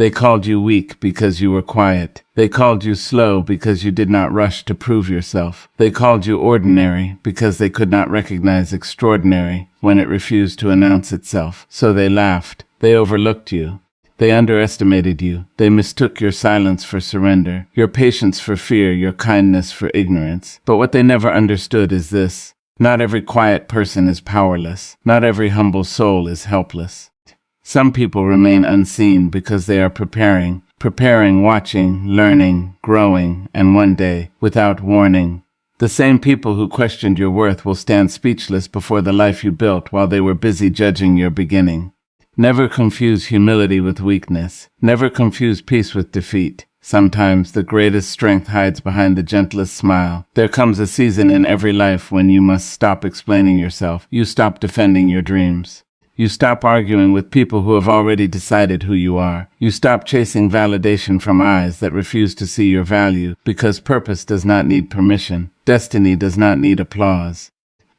They called you weak because you were quiet. They called you slow because you did not rush to prove yourself. They called you ordinary because they could not recognize extraordinary when it refused to announce itself. So they laughed. They overlooked you. They underestimated you. They mistook your silence for surrender, your patience for fear, your kindness for ignorance. But what they never understood is this: not every quiet person is powerless. Not every humble soul is helpless. Some people remain unseen because they are preparing, watching, learning, growing, and one day, without warning, the same people who questioned your worth will stand speechless before the life you built while they were busy judging your beginning. Never confuse humility with weakness. Never confuse peace with defeat. Sometimes the greatest strength hides behind the gentlest smile. There comes a season in every life when you must stop explaining yourself. You stop defending your dreams. You stop arguing with people who have already decided who you are. You stop chasing validation from eyes that refuse to see your value, because purpose does not need permission. Destiny does not need applause.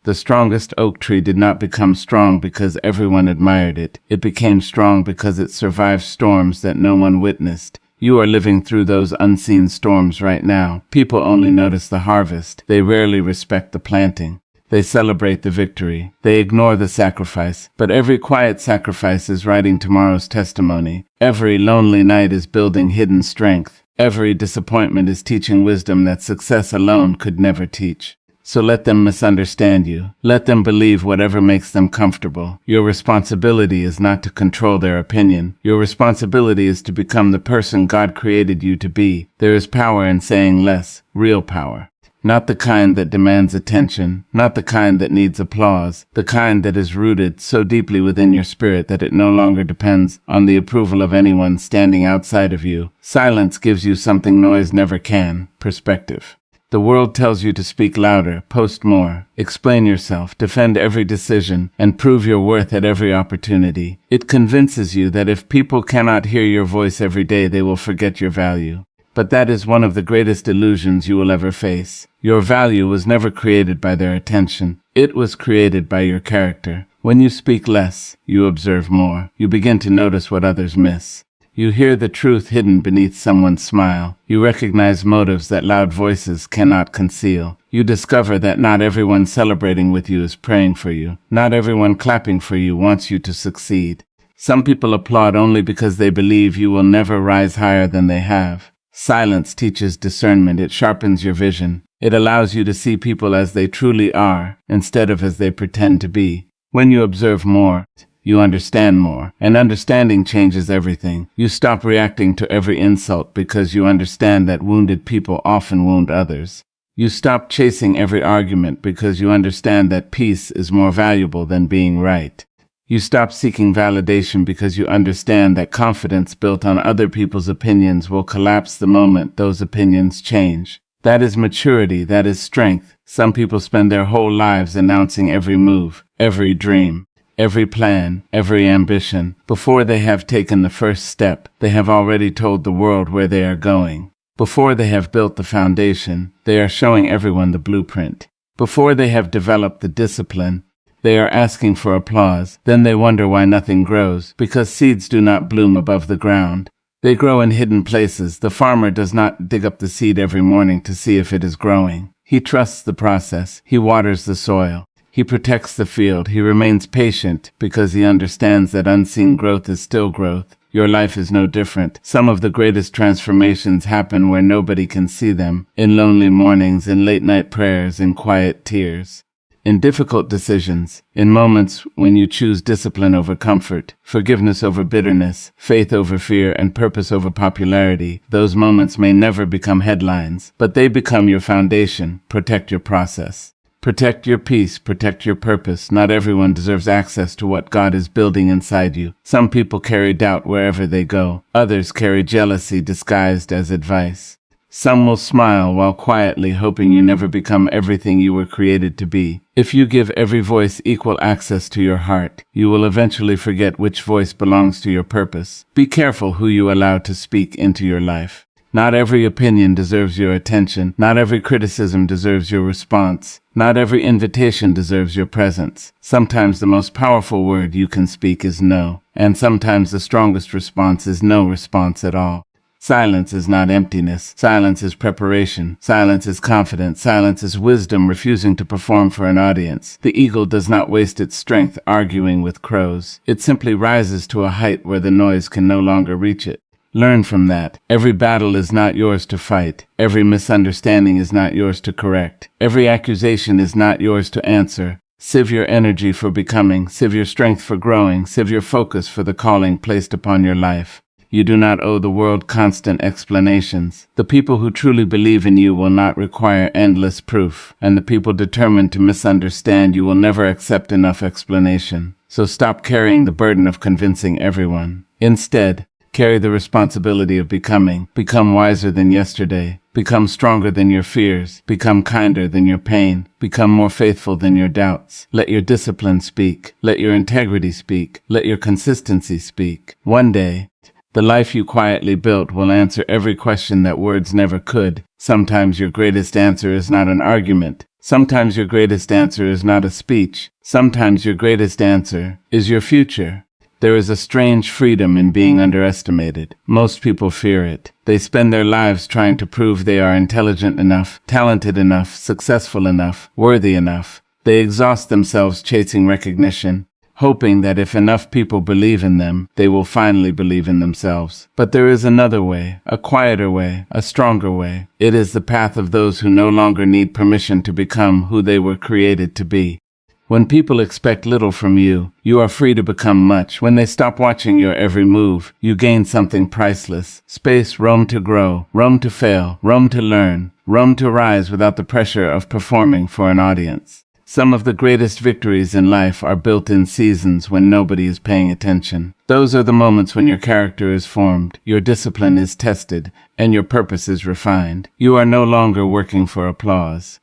The strongest oak tree did not become strong because everyone admired it. It became strong because it survived storms that no one witnessed. You are living through those unseen storms right now. People only notice the harvest. They rarely respect the planting. They celebrate the victory. They ignore the sacrifice. But every quiet sacrifice is writing tomorrow's testimony. Every lonely night is building hidden strength. Every disappointment is teaching wisdom that success alone could never teach. So let them misunderstand you. Let them believe whatever makes them comfortable. Your responsibility is not to control their opinion. Your responsibility is to become the person God created you to be. There is power in saying less, real power. Not the kind that demands attention, not the kind that needs applause, the kind that is rooted so deeply within your spirit that it no longer depends on the approval of anyone standing outside of you. Silence gives you something noise never can: perspective. The world tells you to speak louder, post more, explain yourself, defend every decision, and prove your worth at every opportunity. It convinces you that if people cannot hear your voice every day, they will forget your value. But that is one of the greatest illusions you will ever face. Your value was never created by their attention. It was created by your character. When you speak less, you observe more. You begin to notice what others miss. You hear the truth hidden beneath someone's smile. You recognize motives that loud voices cannot conceal. You discover that not everyone celebrating with you is praying for you. Not everyone clapping for you wants you to succeed. Some people applaud only because they believe you will never rise higher than they have. Silence teaches discernment. It sharpens your vision. It allows you to see people as they truly are, instead of as they pretend to be. When you observe more, you understand more, and understanding changes everything. You stop reacting to every insult because you understand that wounded people often wound others. You stop chasing every argument because you understand that peace is more valuable than being right. You stop seeking validation because you understand that confidence built on other people's opinions will collapse the moment those opinions change. That is maturity. That is strength. Some people spend their whole lives announcing every move, every dream, every plan, every ambition. Before they have taken the first step, they have already told the world where they are going. Before they have built the foundation, they are showing everyone the blueprint. Before they have developed the discipline, they are asking for applause. Then they wonder why nothing grows, because seeds do not bloom above the ground. They grow in hidden places. The farmer does not dig up the seed every morning to see if it is growing. He trusts the process. He waters the soil. He protects the field. He remains patient because he understands that unseen growth is still growth. Your life is no different. Some of the greatest transformations happen where nobody can see them, in lonely mornings, in late-night prayers, in quiet tears. In difficult decisions, in moments when you choose discipline over comfort, forgiveness over bitterness, faith over fear, and purpose over popularity, those moments may never become headlines, but they become your foundation. Protect your process. Protect your peace. Protect your purpose. Not everyone deserves access to what God is building inside you. Some people carry doubt wherever they go. Others carry jealousy disguised as advice. Some will smile while quietly hoping you never become everything you were created to be. If you give every voice equal access to your heart, you will eventually forget which voice belongs to your purpose. Be careful who you allow to speak into your life. Not every opinion deserves your attention. Not every criticism deserves your response. Not every invitation deserves your presence. Sometimes the most powerful word you can speak is no, and sometimes the strongest response is no response at all. Silence is not emptiness. Silence is preparation. Silence is confidence. Silence is wisdom refusing to perform for an audience. The eagle does not waste its strength arguing with crows. It simply rises to a height where the noise can no longer reach it. Learn from that. Every battle is not yours to fight. Every misunderstanding is not yours to correct. Every accusation is not yours to answer. Sieve your energy for becoming. Sieve your strength for growing. Sieve your focus for the calling placed upon your life. You do not owe the world constant explanations. The people who truly believe in you will not require endless proof, and the people determined to misunderstand you will never accept enough explanation. So stop carrying the burden of convincing everyone. Instead, carry the responsibility of becoming. Become wiser than yesterday. Become stronger than your fears. Become kinder than your pain. Become more faithful than your doubts. Let your discipline speak. Let your integrity speak. Let your consistency speak. One day, the life you quietly built will answer every question that words never could. Sometimes your greatest answer is not an argument. Sometimes your greatest answer is not a speech. Sometimes your greatest answer is your future. There is a strange freedom in being underestimated. Most people fear it. They spend their lives trying to prove they are intelligent enough, talented enough, successful enough, worthy enough. They exhaust themselves chasing recognition, hoping that if enough people believe in them, they will finally believe in themselves. But there is another way, a quieter way, a stronger way. It is the path of those who no longer need permission to become who they were created to be. When people expect little from you, you are free to become much. When they stop watching your every move, you gain something priceless. Space, room to grow, room to fail, room to learn, room to rise without the pressure of performing for an audience. Some of the greatest victories in life are built in seasons when nobody is paying attention. Those are the moments when your character is formed, your discipline is tested, and your purpose is refined. You are no longer working for applause.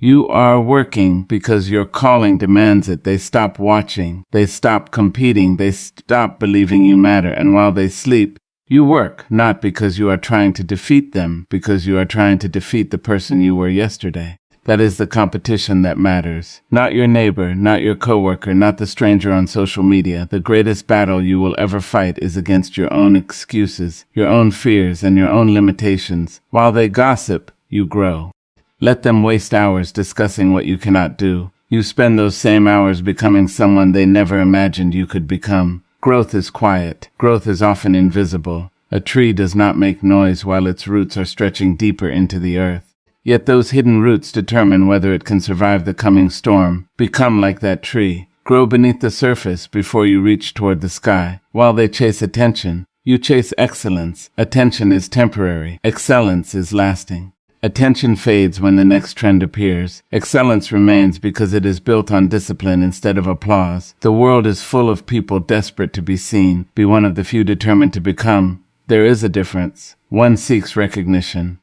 You are working because your calling demands it. They stop watching. They stop competing. They stop believing you matter. And while they sleep, you work, not because you are trying to defeat them, because you are trying to defeat the person you were yesterday. That is the competition that matters. Not your neighbor, not your coworker, not the stranger on social media. The greatest battle you will ever fight is against your own excuses, your own fears, and your own limitations. While they gossip, you grow. Let them waste hours discussing what you cannot do. You spend those same hours becoming someone they never imagined you could become. Growth is quiet. Growth is often invisible. A tree does not make noise while its roots are stretching deeper into the earth. Yet those hidden roots determine whether it can survive the coming storm. Become like that tree. Grow beneath the surface before you reach toward the sky. While they chase attention, you chase excellence. Attention is temporary. Excellence is lasting. Attention fades when the next trend appears. Excellence remains because it is built on discipline instead of applause. The world is full of people desperate to be seen. Be one of the few determined to become. There is a difference. One seeks recognition.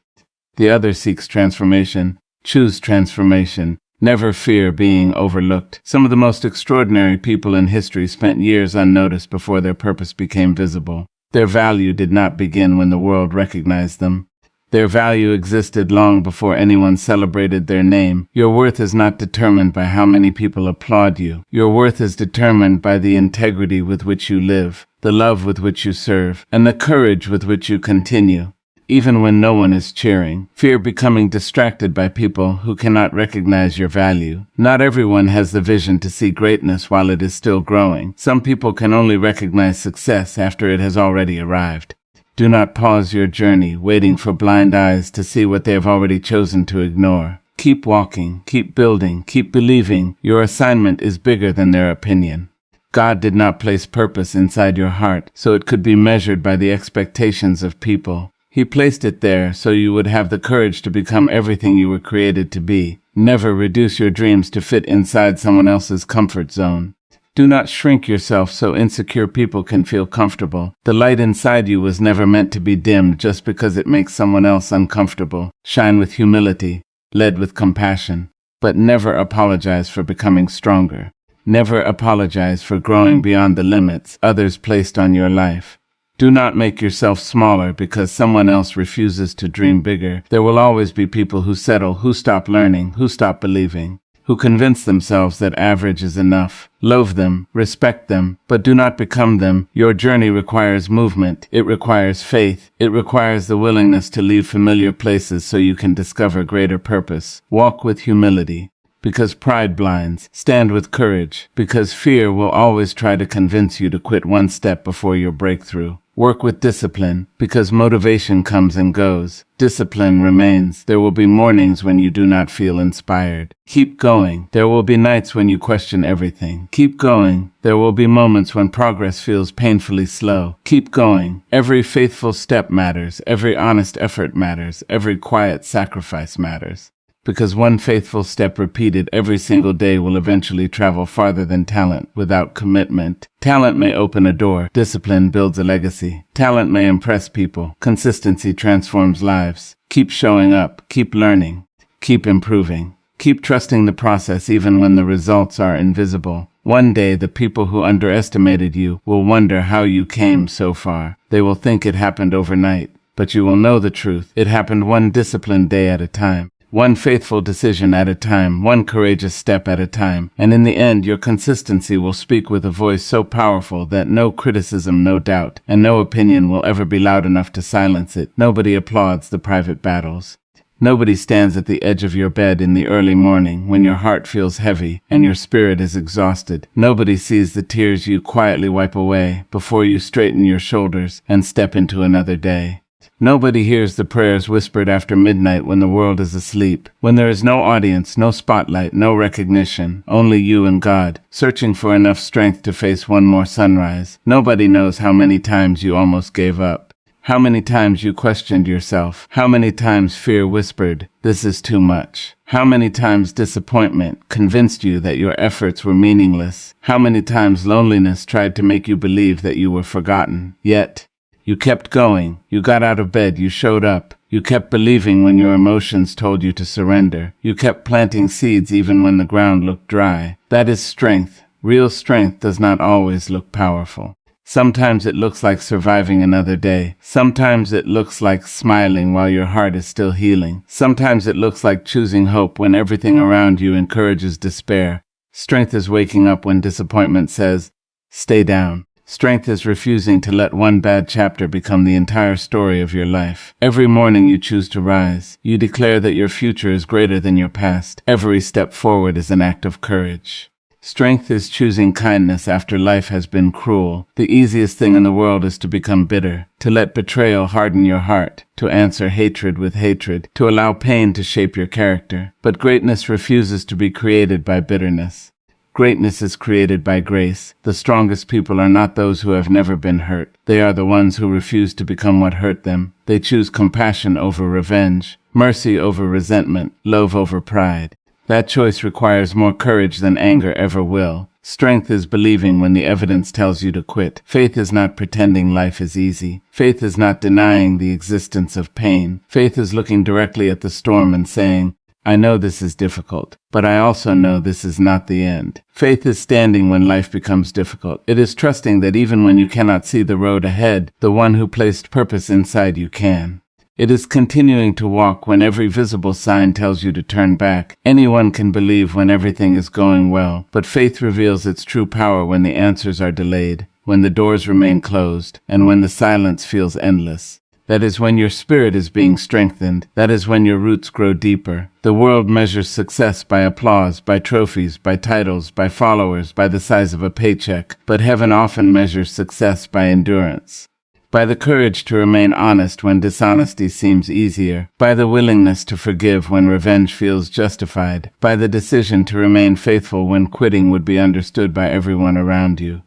The other seeks transformation. Choose transformation. Never fear being overlooked. Some of the most extraordinary people in history spent years unnoticed before their purpose became visible. Their value did not begin when the world recognized them. Their value existed long before anyone celebrated their name. Your worth is not determined by how many people applaud you. Your worth is determined by the integrity with which you live, the love with which you serve, and the courage with which you continue. Even when no one is cheering. Fear becoming distracted by people who cannot recognize your value. Not everyone has the vision to see greatness while it is still growing. Some people can only recognize success after it has already arrived. Do not pause your journey, waiting for blind eyes to see what they have already chosen to ignore. Keep walking, keep building, keep believing. Your assignment is bigger than their opinion. God did not place purpose inside your heart so it could be measured by the expectations of people. He placed it there so you would have the courage to become everything you were created to be. Never reduce your dreams to fit inside someone else's comfort zone. Do not shrink yourself so insecure people can feel comfortable. The light inside you was never meant to be dimmed just because it makes someone else uncomfortable. Shine with humility, led with compassion, but never apologize for becoming stronger. Never apologize for growing beyond the limits others placed on your life. Do not make yourself smaller because someone else refuses to dream bigger. There will always be people who settle, who stop learning, who stop believing, who convince themselves that average is enough. Loathe them, respect them, but do not become them. Your journey requires movement. It requires faith. It requires the willingness to leave familiar places so you can discover greater purpose. Walk with humility, because pride blinds. Stand with courage, because fear will always try to convince you to quit one step before your breakthrough. Work with discipline, because motivation comes and goes. Discipline remains. There will be mornings when you do not feel inspired. Keep going. There will be nights when you question everything. Keep going. There will be moments when progress feels painfully slow. Keep going. Every faithful step matters. Every honest effort matters. Every quiet sacrifice matters. Because one faithful step repeated every single day will eventually travel farther than talent without commitment. Talent may open a door. Discipline builds a legacy. Talent may impress people. Consistency transforms lives. Keep showing up. Keep learning. Keep improving. Keep trusting the process even when the results are invisible. One day, the people who underestimated you will wonder how you came so far. They will think it happened overnight, but you will know the truth. It happened one disciplined day at a time. One faithful decision at a time, one courageous step at a time, and in the end your consistency will speak with a voice so powerful that no criticism, no doubt, and no opinion will ever be loud enough to silence it. Nobody applauds the private battles. Nobody stands at the edge of your bed in the early morning when your heart feels heavy and your spirit is exhausted. Nobody sees the tears you quietly wipe away before you straighten your shoulders and step into another day. Nobody hears the prayers whispered after midnight when the world is asleep, when there is no audience, no spotlight, no recognition, only you and God, searching for enough strength to face one more sunrise. Nobody knows how many times you almost gave up, how many times you questioned yourself, how many times fear whispered, "This is too much," how many times disappointment convinced you that your efforts were meaningless, how many times loneliness tried to make you believe that you were forgotten. Yet, you kept going. You got out of bed. You showed up. You kept believing when your emotions told you to surrender. You kept planting seeds even when the ground looked dry. That is strength. Real strength does not always look powerful. Sometimes it looks like surviving another day. Sometimes it looks like smiling while your heart is still healing. Sometimes it looks like choosing hope when everything around you encourages despair. Strength is waking up when disappointment says, "Stay down." Strength is refusing to let one bad chapter become the entire story of your life. Every morning you choose to rise. You declare that your future is greater than your past. Every step forward is an act of courage. Strength is choosing kindness after life has been cruel. The easiest thing in the world is to become bitter, to let betrayal harden your heart, to answer hatred with hatred, to allow pain to shape your character. But greatness refuses to be created by bitterness. Greatness is created by grace. The strongest people are not those who have never been hurt. They are the ones who refuse to become what hurt them. They choose compassion over revenge, mercy over resentment, love over pride. That choice requires more courage than anger ever will. Strength is believing when the evidence tells you to quit. Faith is not pretending life is easy. Faith is not denying the existence of pain. Faith is looking directly at the storm and saying, "I know this is difficult, but I also know this is not the end." Faith is standing when life becomes difficult. It is trusting that even when you cannot see the road ahead, the one who placed purpose inside you can. It is continuing to walk when every visible sign tells you to turn back. Anyone can believe when everything is going well, but faith reveals its true power when the answers are delayed, when the doors remain closed, and when the silence feels endless. That is when your spirit is being strengthened. That is when your roots grow deeper. The world measures success by applause, by trophies, by titles, by followers, by the size of a paycheck. But heaven often measures success by endurance. By the courage to remain honest when dishonesty seems easier. By the willingness to forgive when revenge feels justified. By the decision to remain faithful when quitting would be understood by everyone around you.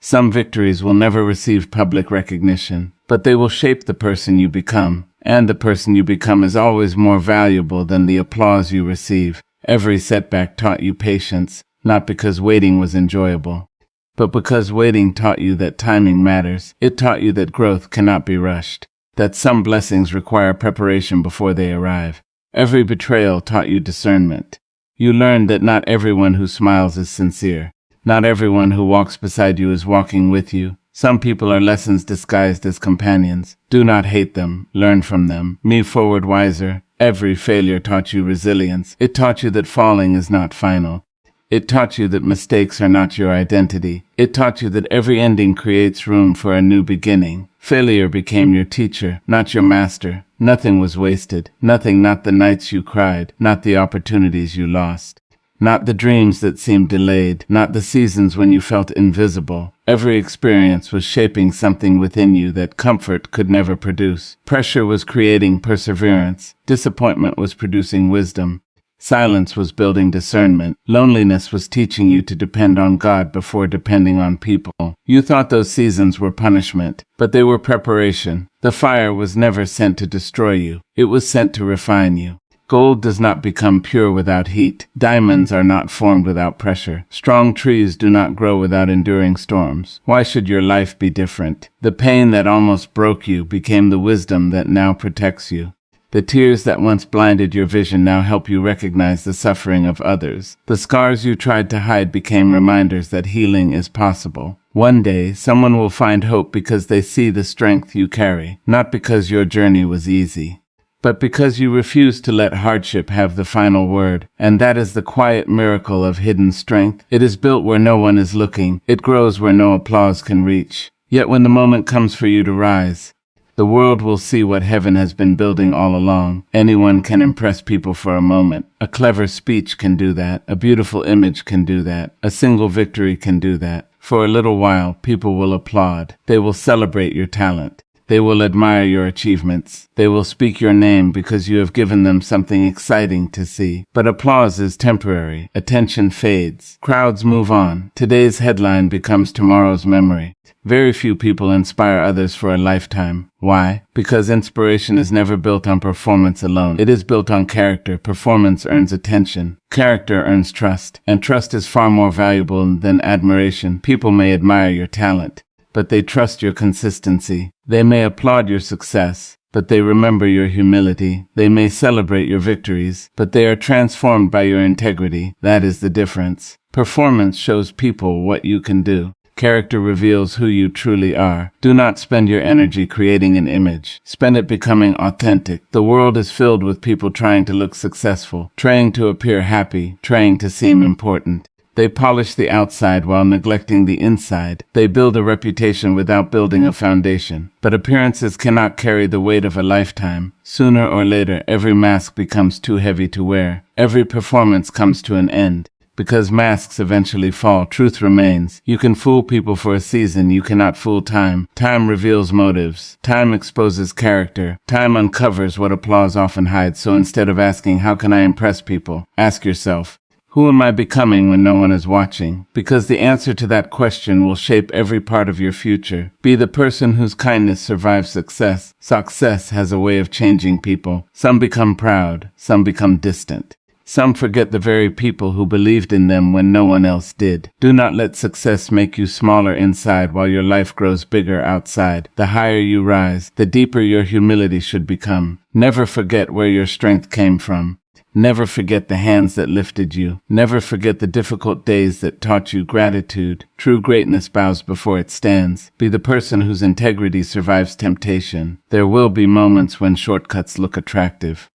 Some victories will never receive public recognition, but they will shape the person you become, and the person you become is always more valuable than the applause you receive. Every setback taught you patience, not because waiting was enjoyable, but because waiting taught you that timing matters. It taught you that growth cannot be rushed, that some blessings require preparation before they arrive. Every betrayal taught you discernment. You learned that not everyone who smiles is sincere. Not everyone who walks beside you is walking with you. Some people are lessons disguised as companions. Do not hate them. Learn from them. Move forward wiser. Every failure taught you resilience. It taught you that falling is not final. It taught you that mistakes are not your identity. It taught you that every ending creates room for a new beginning. Failure became your teacher, not your master. Nothing was wasted. Nothing, not the nights you cried, not the opportunities you lost. Not the dreams that seemed delayed, not the seasons when you felt invisible. Every experience was shaping something within you that comfort could never produce. Pressure was creating perseverance. Disappointment was producing wisdom. Silence was building discernment. Loneliness was teaching you to depend on God before depending on people. You thought those seasons were punishment, but they were preparation. The fire was never sent to destroy you. It was sent to refine you. Gold does not become pure without heat. Diamonds are not formed without pressure. Strong trees do not grow without enduring storms. Why should your life be different? The pain that almost broke you became the wisdom that now protects you. The tears that once blinded your vision now help you recognize the suffering of others. The scars you tried to hide became reminders that healing is possible. One day, someone will find hope because they see the strength you carry, not because your journey was easy, but because you refuse to let hardship have the final word. And that is the quiet miracle of hidden strength. It is built where no one is looking. It grows where no applause can reach. Yet when the moment comes for you to rise, the world will see what heaven has been building all along. Anyone can impress people for a moment. A clever speech can do that. A beautiful image can do that. A single victory can do that. For a little while, people will applaud. They will celebrate your talent. They will admire your achievements. They will speak your name because you have given them something exciting to see. But applause is temporary. Attention fades. Crowds move on. Today's headline becomes tomorrow's memory. Very few people inspire others for a lifetime. Why? Because inspiration is never built on performance alone. It is built on character. Performance earns attention. Character earns trust. And trust is far more valuable than admiration. People may admire your talent, but they trust your consistency. They may applaud your success, but they remember your humility. They may celebrate your victories, but they are transformed by your integrity. That is the difference. Performance shows people what you can do. Character reveals who you truly are. Do not spend your energy creating an image. Spend it becoming authentic. The world is filled with people trying to look successful, trying to appear happy, trying to seem important. They polish the outside while neglecting the inside. They build a reputation without building a foundation. But appearances cannot carry the weight of a lifetime. Sooner or later, every mask becomes too heavy to wear. Every performance comes to an end. Because masks eventually fall, truth remains. You can fool people for a season, you cannot fool time. Time reveals motives. Time exposes character. Time uncovers what applause often hides. So instead of asking, how can I impress people? Ask yourself, who am I becoming when no one is watching? Because the answer to that question will shape every part of your future. Be the person whose kindness survives success. Success has a way of changing people. Some become proud. Some become distant. Some forget the very people who believed in them when no one else did. Do not let success make you smaller inside while your life grows bigger outside. The higher you rise, the deeper your humility should become. Never forget where your strength came from. Never forget the hands that lifted you. Never forget the difficult days that taught you gratitude. True greatness bows before it stands. Be the person whose integrity survives temptation. There will be moments when shortcuts look attractive.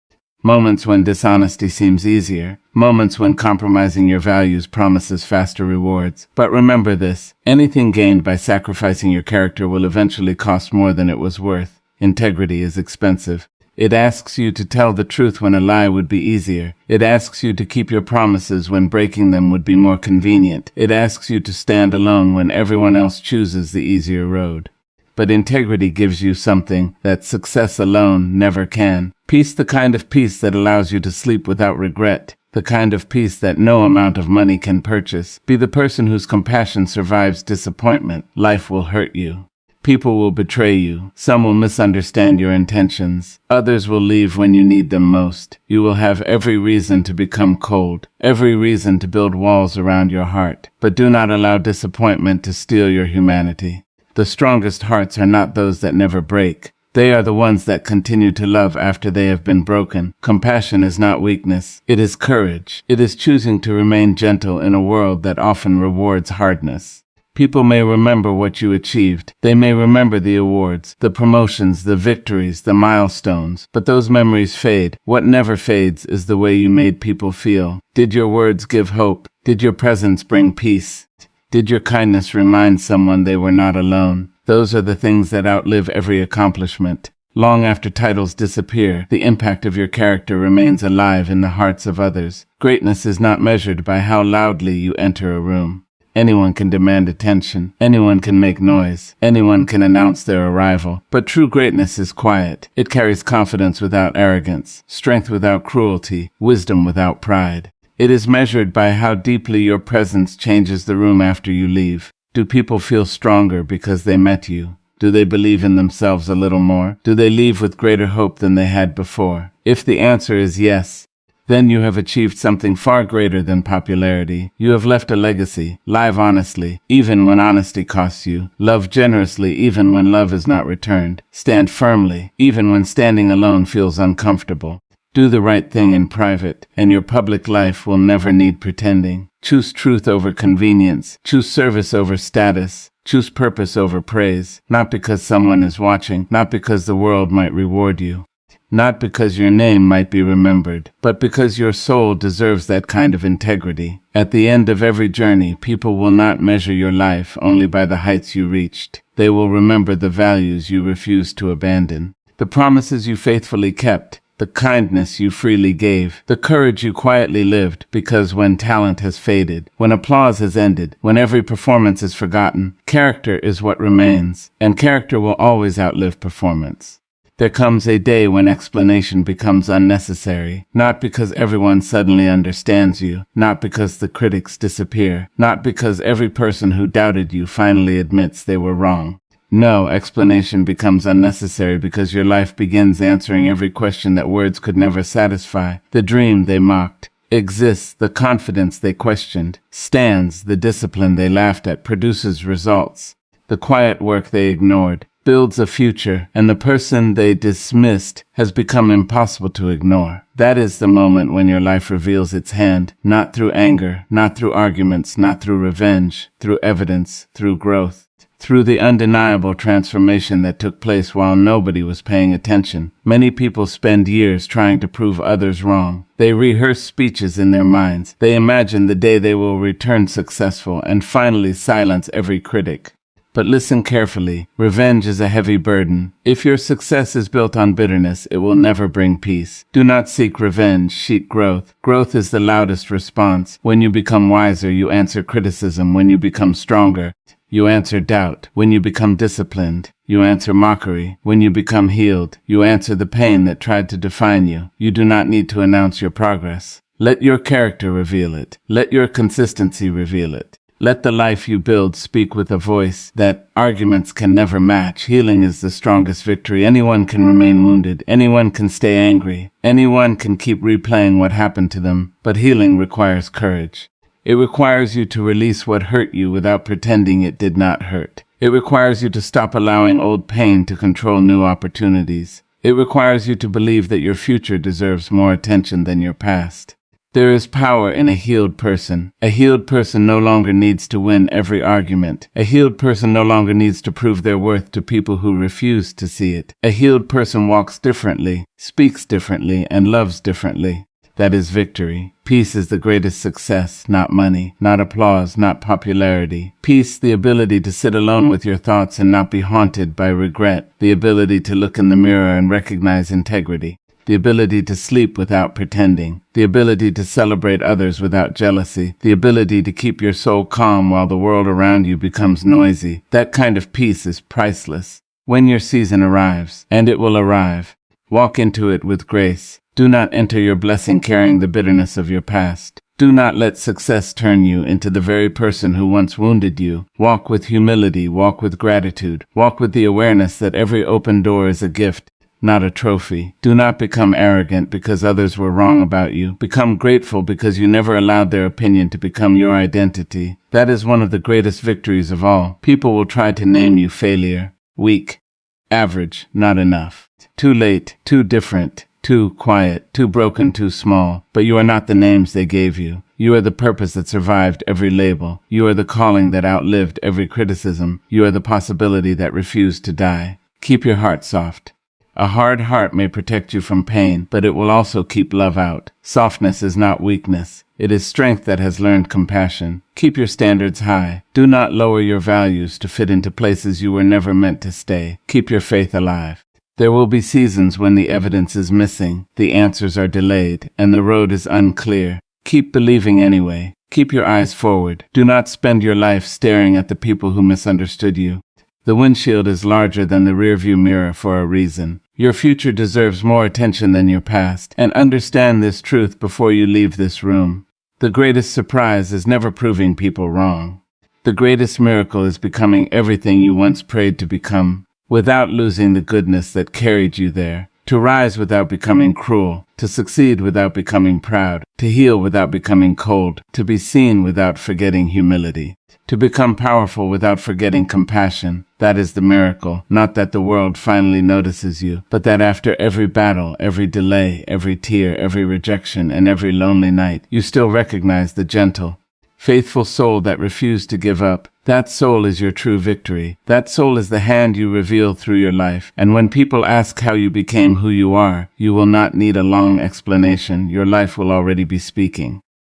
Moments when dishonesty seems easier. Moments when compromising your values promises faster rewards. But remember this, anything gained by sacrificing your character will eventually cost more than it was worth. Integrity is expensive. It asks you to tell the truth when a lie would be easier. It asks you to keep your promises when breaking them would be more convenient. It asks you to stand alone when everyone else chooses the easier road. But integrity gives you something that success alone never can. Peace, the kind of peace that allows you to sleep without regret. The kind of peace that no amount of money can purchase. Be the person whose compassion survives disappointment. Life will hurt you. People will betray you. Some will misunderstand your intentions. Others will leave when you need them most. You will have every reason to become cold. Every reason to build walls around your heart. But do not allow disappointment to steal your humanity. The strongest hearts are not those that never break. They are the ones that continue to love after they have been broken. Compassion is not weakness. It is courage. It is choosing to remain gentle in a world that often rewards hardness. People may remember what you achieved. They may remember the awards, the promotions, the victories, the milestones. But those memories fade. What never fades is the way you made people feel. Did your words give hope? Did your presence bring peace? Did your kindness remind someone they were not alone? Those are the things that outlive every accomplishment. Long after titles disappear, the impact of your character remains alive in the hearts of others. Greatness is not measured by how loudly you enter a room. Anyone can demand attention. Anyone can make noise. Anyone can announce their arrival. But true greatness is quiet. It carries confidence without arrogance, strength without cruelty, wisdom without pride. It is measured by how deeply your presence changes the room after you leave. Do people feel stronger because they met you? Do they believe in themselves a little more? Do they leave with greater hope than they had before? If the answer is yes, then you have achieved something far greater than popularity. You have left a legacy. Live honestly, even when honesty costs you. Love generously, even when love is not returned. Stand firmly, even when standing alone feels uncomfortable. Do the right thing in private, and your public life will never need pretending. Choose truth over convenience. Choose service over status. Choose purpose over praise, not because someone is watching, not because the world might reward you, not because your name might be remembered, but because your soul deserves that kind of integrity. At the end of every journey, people will not measure your life only by the heights you reached. They will remember the values you refused to abandon, the promises you faithfully kept, the kindness you freely gave, the courage you quietly lived, because when talent has faded, when applause has ended, when every performance is forgotten, character is what remains, and character will always outlive performance. There comes a day when explanation becomes unnecessary, not because everyone suddenly understands you, not because the critics disappear, not because every person who doubted you finally admits they were wrong. No, explanation becomes unnecessary because your life begins answering every question that words could never satisfy. The dream they mocked exists, the confidence they questioned stands, the discipline they laughed at produces results. The quiet work they ignored builds a future, and the person they dismissed has become impossible to ignore. That is the moment when your life reveals its hand, not through anger, not through arguments, not through revenge, through evidence, through growth. Through the undeniable transformation that took place while nobody was paying attention. Many people spend years trying to prove others wrong. They rehearse speeches in their minds. They imagine the day they will return successful and finally silence every critic. But listen carefully. Revenge is a heavy burden. If your success is built on bitterness, it will never bring peace. Do not seek revenge, seek growth. Growth is the loudest response. When you become wiser, you answer criticism. When you become stronger, you answer doubt. When you become disciplined, you answer mockery. When you become healed, you answer the pain that tried to define you. You do not need to announce your progress. Let your character reveal it. Let your consistency reveal it. Let the life you build speak with a voice that arguments can never match. Healing is the strongest victory. Anyone can remain wounded. Anyone can stay angry. Anyone can keep replaying what happened to them. But healing requires courage. It requires you to release what hurt you without pretending it did not hurt. It requires you to stop allowing old pain to control new opportunities. It requires you to believe that your future deserves more attention than your past. There is power in a healed person. A healed person no longer needs to win every argument. A healed person no longer needs to prove their worth to people who refuse to see it. A healed person walks differently, speaks differently, and loves differently. That is victory. Peace is the greatest success, not money, not applause, not popularity. Peace, the ability to sit alone with your thoughts and not be haunted by regret. The ability to look in the mirror and recognize integrity. The ability to sleep without pretending. The ability to celebrate others without jealousy. The ability to keep your soul calm while the world around you becomes noisy. That kind of peace is priceless. When your season arrives, and it will arrive, walk into it with grace. Do not enter your blessing carrying the bitterness of your past. Do not let success turn you into the very person who once wounded you. Walk with humility, walk with gratitude, walk with the awareness that every open door is a gift, not a trophy. Do not become arrogant because others were wrong about you. Become grateful because you never allowed their opinion to become your identity. That is one of the greatest victories of all. People will try to name you failure, weak, average, not enough, too late, too different, too quiet, too broken, too small. But you are not the names they gave you. You are the purpose that survived every label. You are the calling that outlived every criticism. You are the possibility that refused to die. Keep your heart soft. A hard heart may protect you from pain, but it will also keep love out. Softness is not weakness. It is strength that has learned compassion. Keep your standards high. Do not lower your values to fit into places you were never meant to stay. Keep your faith alive. There will be seasons when the evidence is missing, the answers are delayed, and the road is unclear. Keep believing anyway. Keep your eyes forward. Do not spend your life staring at the people who misunderstood you. The windshield is larger than the rearview mirror for a reason. Your future deserves more attention than your past, and understand this truth before you leave this room. The greatest surprise is never proving people wrong. The greatest miracle is becoming everything you once prayed to become, without losing the goodness that carried you there. To rise without becoming cruel, to succeed without becoming proud, to heal without becoming cold, to be seen without forgetting humility, to become powerful without forgetting compassion. That is the miracle, not that the world finally notices you, but that after every battle, every delay, every tear, every rejection, and every lonely night, you still recognize the gentle, faithful soul that refused to give up. That soul is your true victory. That soul is the hand you reveal through your life. And when people ask how you became who you are, you will not need a long explanation. Your life will already be speaking.